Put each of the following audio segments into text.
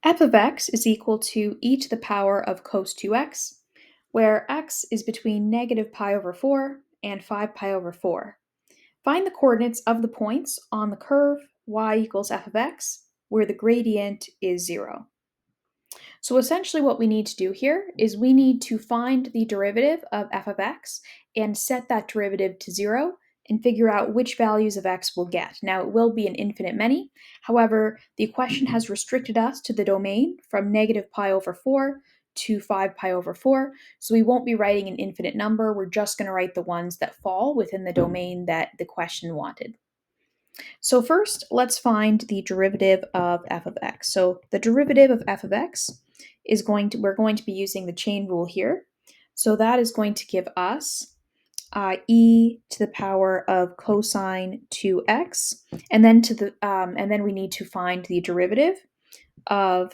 f of x is equal to e to the power of cos 2x, where x is between negative pi over 4 and 5 pi over 4. Find the coordinates of the points on the curve y equals f of x, where the gradient is 0. So essentially what we need to do here is we need to find the derivative of f of x and set that derivative to 0 and figure out which values of x we'll get. Now it will be an infinite many, however, the question has restricted us to the domain from negative pi over 4 to 5 pi over 4, so we won't be writing an infinite number, we're just going to write the ones that fall within the domain that the question wanted. So first, let's find the derivative of f of x. So the derivative of f of x is we're going to be using the chain rule here. So that is going to give us e to the power of cosine 2x, and then we need to find the derivative of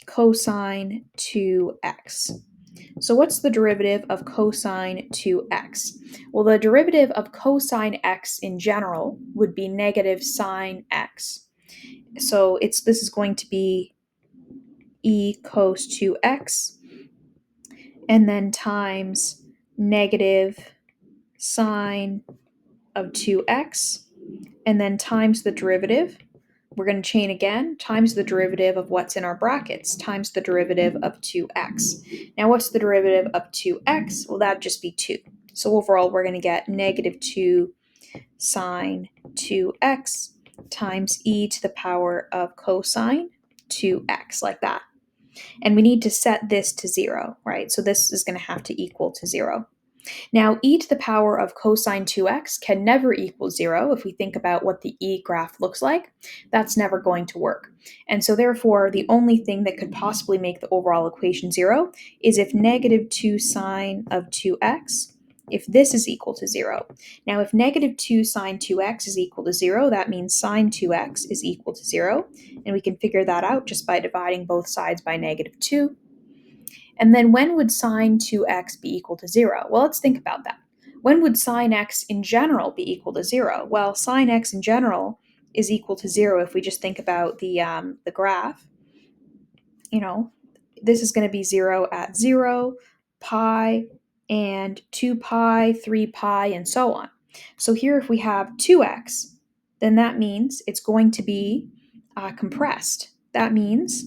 cosine 2x. So what's the derivative of cosine 2x? Well, the derivative of cosine x in general would be negative sine x. So this is going to be e cos 2x, and then times negative sine of 2x, and then times the derivative. We're going to chain again, times the derivative of what's in our brackets, times the derivative of 2x. Now, what's the derivative of 2x? Well, that'd just be 2. So overall, we're going to get negative 2 sine 2x times e to the power of cosine 2x, like that. And we need to set this to 0, right? So this is going to have to equal to 0. Now, e to the power of cosine 2x can never equal 0 if we think about what the e graph looks like. That's never going to work. And so therefore, the only thing that could possibly make the overall equation 0 is if negative 2 sine of 2x, if this is equal to 0. Now, if negative 2 sine 2x is equal to 0, that means sine 2x is equal to 0. And we can figure that out just by dividing both sides by negative 2. And then when would sine 2x be equal to 0? Well, let's think about that. When would sine x in general be equal to 0? Well, sine x in general is equal to 0 if we just think about the graph. You know, this is going to be 0 at 0, pi, and 2 pi, 3 pi, and so on. So here if we have 2x, then that means it's going to be compressed. That means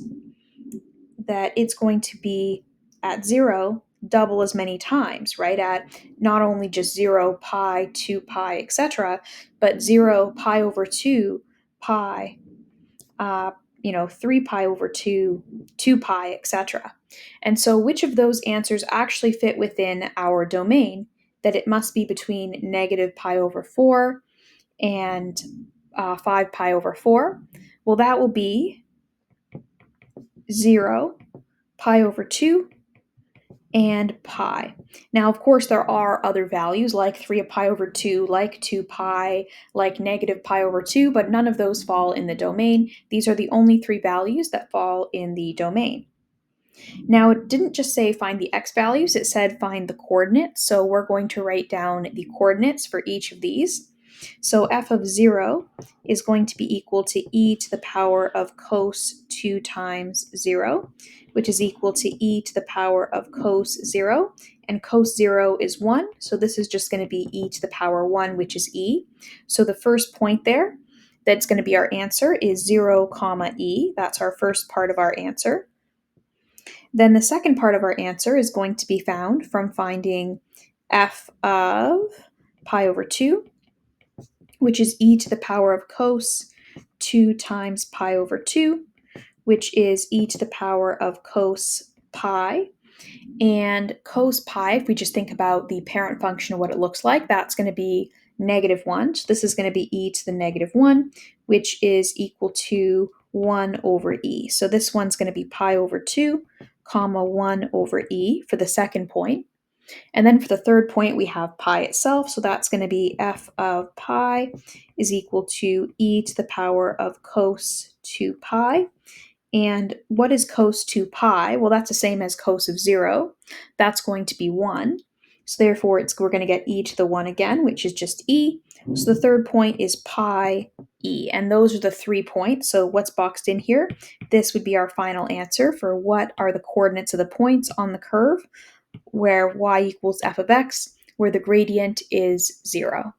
that it's going to be at 0 double as many times, right? At not only just 0, pi, 2 pi, etc., but 0, pi over 2, pi, 3 pi over 2, 2 pi, etc. And so which of those answers actually fit within our domain that it must be between negative pi over 4 and 5 pi over 4? Well, that will be 0, pi over 2, and pi. Now, of course, there are other values like 3 pi over 2, like 2 pi, like negative pi over 2, but none of those fall in the domain. These are the only 3 values that fall in the domain. Now, it didn't just say find the x values, it said find the coordinates. So we're going to write down the coordinates for each of these. So f of 0 is going to be equal to e to the power of cos 2 times 0, which is equal to e to the power of cos 0. And cos 0 is 1, so this is just going to be e to the power 1, which is e. So the first point there that's going to be our answer is 0, comma e. That's our first part of our answer. Then the second part of our answer is going to be found from finding f of pi over 2, which is e to the power of cos 2 times pi over 2, which is e to the power of cos pi. And cos pi, if we just think about the parent function of what it looks like, that's going to be negative 1. So this is going to be e to the negative 1, which is equal to 1 over e. So this one's going to be pi over 2, comma 1 over e for the second point. And then for the third point, we have pi itself. So that's going to be f of pi is equal to e to the power of cos 2 pi. And what is cos 2 pi? Well, that's the same as cos of 0. That's going to be 1. So therefore, we're going to get e to the 1 again, which is just e. So the third point is pi e. And those are the 3 points. So what's boxed in here? This would be our final answer for what are the coordinates of the points on the curve where y equals f of x, where the gradient is 0.